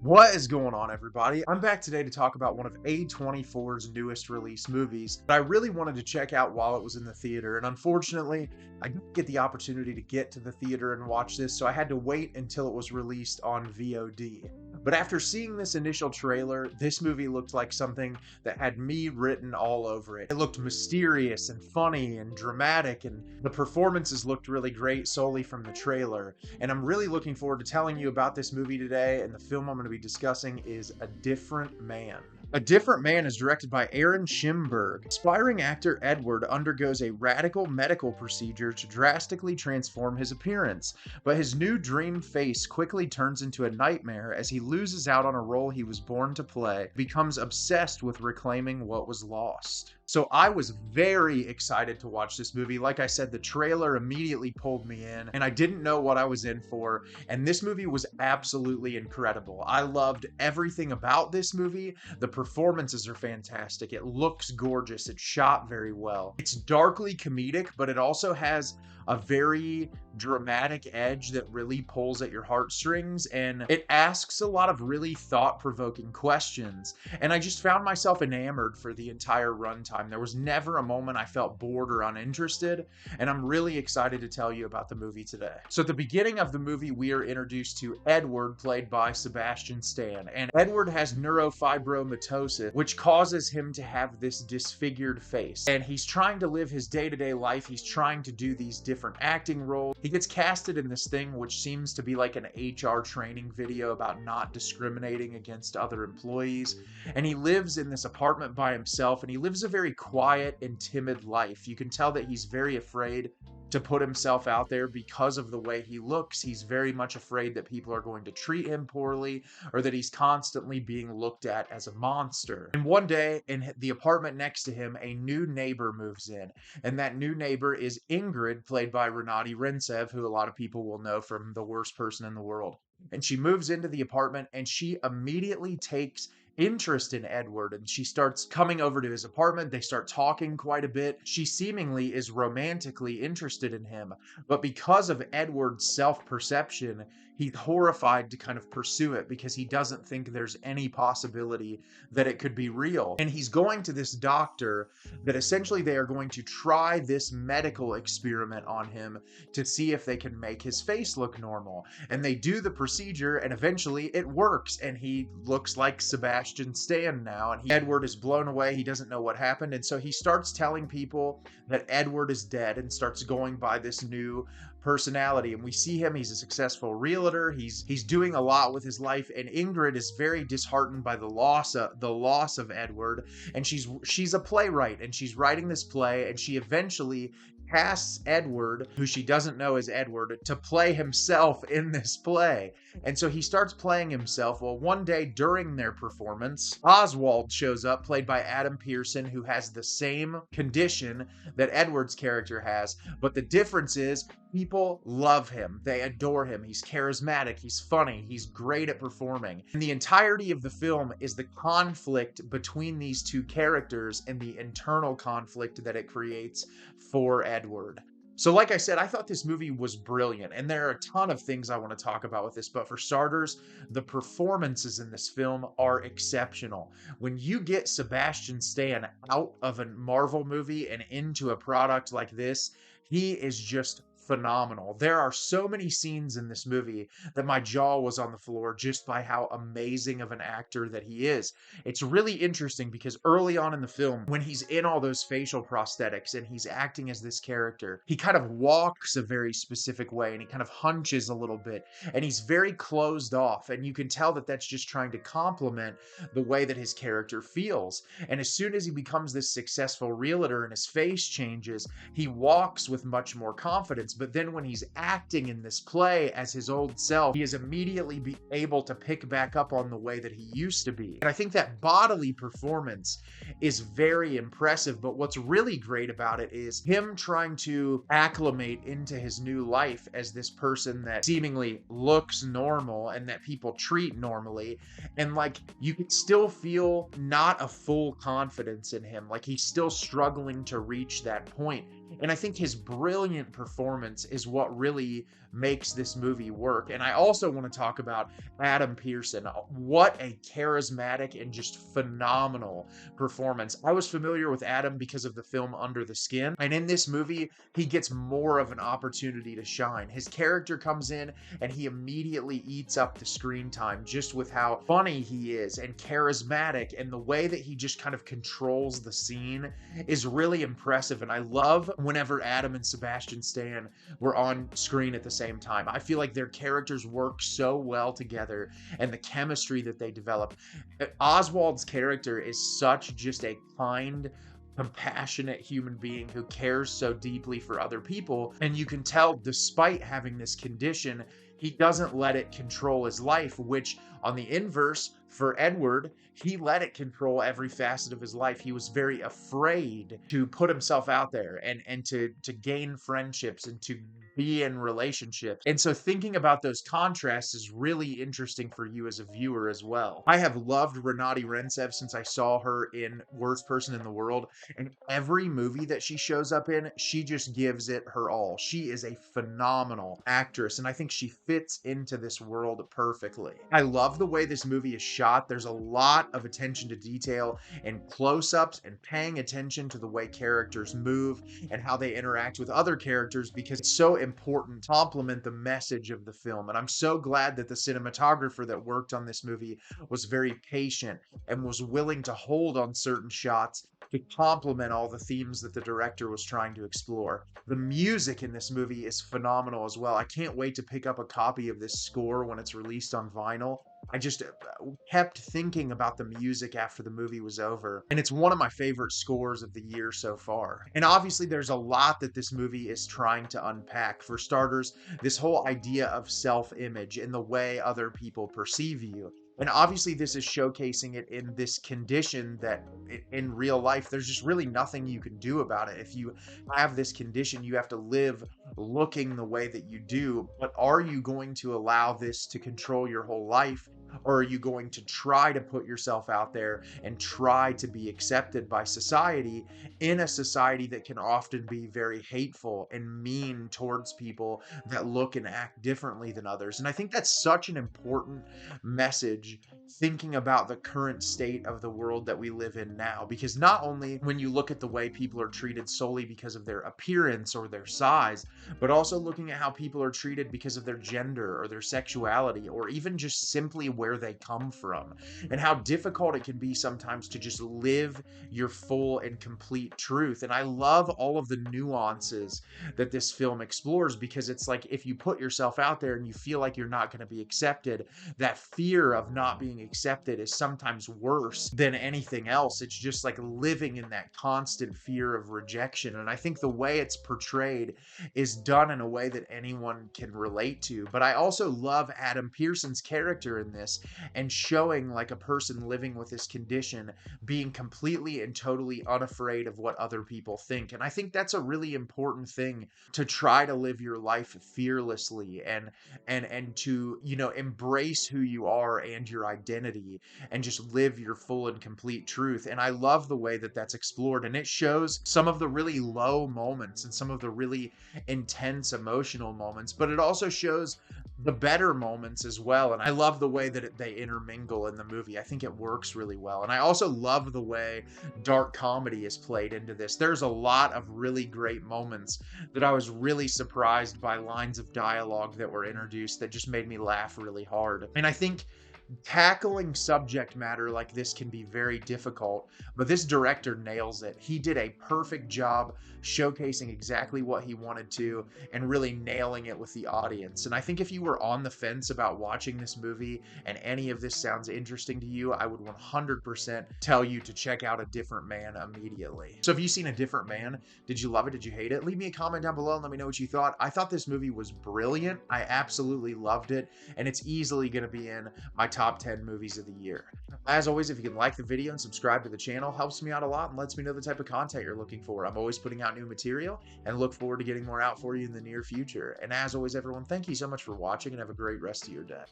What is going on, everybody? I'm back today to talk about one of A24's newest release movies that I really wanted to check out while it was in the theater, and unfortunately, I didn't get the opportunity to get to the theater and watch this, so I had to wait until it was released on VOD. But after seeing this initial trailer, this movie looked like something that had me written all over it. It looked mysterious and funny and dramatic, and the performances looked really great solely from the trailer. And I'm really looking forward to telling you about this movie today, and the film I'm going to be discussing is A Different Man. A Different Man is directed by Aaron Schimberg. Aspiring actor Edward undergoes a radical medical procedure to drastically transform his appearance, but his new dream face quickly turns into a nightmare as he loses out on a role he was born to play, becomes obsessed with reclaiming what was lost. So I was very excited to watch this movie. Like I said, the trailer immediately pulled me in, and I didn't know what I was in for, and this movie was absolutely incredible. I loved everything about this movie. The performances are fantastic. It looks gorgeous. It's shot very well. It's darkly comedic, but it also has a very dramatic edge that really pulls at your heartstrings, and it asks a lot of really thought-provoking questions, and I just found myself enamored for the entire runtime. There was never a moment I felt bored or uninterested, and I'm really excited to tell you about the movie today. So at the beginning of the movie, we are introduced to Edward, played by Sebastian Stan, and Edward has neurofibromatosis, which causes him to have this disfigured face, and he's trying to live his day-to-day life. He's trying to do these different acting roles. He gets casted in this thing which seems to be like an HR training video about not discriminating against other employees, and he lives in this apartment by himself, and he lives a very quiet and timid life. You can tell that he's very afraid to put himself out there because of the way he looks. He's very much afraid that people are going to treat him poorly, or that he's constantly being looked at as a monster. And one day, in the apartment next to him, a new neighbor moves in, and that new neighbor is Ingrid, played by Renate Reinsve, who a lot of people will know from The Worst Person in the World. And she moves into the apartment, and she immediately takes interest in Edward, and she starts coming over to his apartment. They start talking quite a bit. She seemingly is romantically interested in him, but because of Edward's self-perception, he's horrified to kind of pursue it because he doesn't think there's any possibility that it could be real. And he's going to this doctor that essentially they are going to try this medical experiment on him to see if they can make his face look normal. And they do the procedure, and eventually it works, and he looks like Sebastian Stan now, and Edward is blown away. He doesn't know what happened, and so he starts telling people that Edward is dead and starts going by this new personality. And we see him, he's a successful realtor, he's doing a lot with his life, and Ingrid is very disheartened by the loss of Edward, and she's a playwright, and she's writing this play, and she eventually casts Edward, who she doesn't know is Edward, to play himself in this play. And so he starts playing himself. Well, one day during their performance, Oswald shows up, played by Adam Pearson, who has the same condition that Edward's character has, but the difference is people love him. They adore him. He's charismatic. He's funny. He's great at performing. And the entirety of the film is the conflict between these two characters and the internal conflict that it creates for Edward. So like I said, I thought this movie was brilliant, and there are a ton of things I want to talk about with this, but for starters, the performances in this film are exceptional. When you get Sebastian Stan out of a Marvel movie and into a product like this, he is just phenomenal. There are so many scenes in this movie that my jaw was on the floor just by how amazing of an actor that he is. It's really interesting because early on in the film, when he's in all those facial prosthetics and he's acting as this character, he kind of walks a very specific way, and he kind of hunches a little bit, and he's very closed off, and you can tell that that's just trying to complement the way that his character feels. And as soon as he becomes this successful realtor and his face changes, he walks with much more confidence. But then when he's acting in this play as his old self, he is immediately able to pick back up on the way that he used to be. And I think that bodily performance is very impressive, but what's really great about it is him trying to acclimate into his new life as this person that seemingly looks normal and that people treat normally, and like you could still feel not a full confidence in him, like he's still struggling to reach that point. And I think his brilliant performance is what really makes this movie work. And I also want to talk about Adam Pearson. What a charismatic and just phenomenal performance. I was familiar with Adam because of the film Under the Skin. And in this movie, he gets more of an opportunity to shine. His character comes in and he immediately eats up the screen time just with how funny he is and charismatic, and the way that he just kind of controls the scene is really impressive. And I love whenever Adam and Sebastian Stan were on screen at the same time. I feel like their characters work so well together, and the chemistry that they develop. Oswald's character is such just a kind, compassionate human being who cares so deeply for other people. And you can tell, despite having this condition, he doesn't let it control his life, which on the inverse, for Edward, he let it control every facet of his life. He was very afraid to put himself out there and to gain friendships and to be in relationships. And so thinking about those contrasts is really interesting for you as a viewer as well. I have loved Renate Reinsve since I saw her in Worst Person in the World, and every movie that she shows up in, she just gives it her all. She is a phenomenal actress, and I think she fits into this world perfectly. I love the way this movie is shot. There's a lot of attention to detail and close-ups and paying attention to the way characters move and how they interact with other characters, because it's so important to complement the message of the film. And I'm so glad that the cinematographer that worked on this movie was very patient and was willing to hold on certain shots to complement all the themes that the director was trying to explore. The music in this movie is phenomenal as well. I can't wait to pick up a copy of this score when it's released on vinyl. I just kept thinking about the music after the movie was over, and it's one of my favorite scores of the year so far. And obviously there's a lot that this movie is trying to unpack. For starters, this whole idea of self-image and the way other people perceive you. And obviously this is showcasing it in this condition that in real life, there's just really nothing you can do about it. If you have this condition, you have to live looking the way that you do. But are you going to allow this to control your whole life? Or are you going to try to put yourself out there and try to be accepted by society, in a society that can often be very hateful and mean towards people that look and act differently than others? And I think that's such an important message, thinking about the current state of the world that we live in now. Because not only when you look at the way people are treated solely because of their appearance or their size, but also looking at how people are treated because of their gender or their sexuality, or even just simply where they come from, and how difficult it can be sometimes to just live your full and complete truth. And I love all of the nuances that this film explores, because it's like, if you put yourself out there and you feel like you're not going to be accepted, that fear of not being accepted is sometimes worse than anything else. It's just like living in that constant fear of rejection. And I think the way it's portrayed is done in a way that anyone can relate to. But I also love Adam Pearson's character in this, and showing like a person living with this condition being completely and totally unafraid of what other people think. And I think that's a really important thing, to try to live your life fearlessly and to, you know, embrace who you are and your identity, and just live your full and complete truth. And I love the way that that's explored, and it shows some of the really low moments and some of the really intense emotional moments, but it also shows the better moments as well. And I love the way that they intermingle in the movie. I think it works really well. And I also love the way dark comedy is played into this. There's a lot of really great moments that I was really surprised by, lines of dialogue that were introduced that just made me laugh really hard. And I think tackling subject matter like this can be very difficult, but this director nails it. He did a perfect job showcasing exactly what he wanted to and really nailing it with the audience. And I think if you were on the fence about watching this movie and any of this sounds interesting to you, I would 100% tell you to check out A Different Man immediately. So have you seen A Different Man? Did you love it? Did you hate it? Leave me a comment down below and let me know what you thought. I thought this movie was brilliant. I absolutely loved it, and it's easily going to be in my top 10 movies of the year. As always, if you can like the video and subscribe to the channel, helps me out a lot and lets me know the type of content you're looking for. I'm always putting out new material and look forward to getting more out for you in the near future. And as always, everyone, thank you so much for watching, and have a great rest of your day.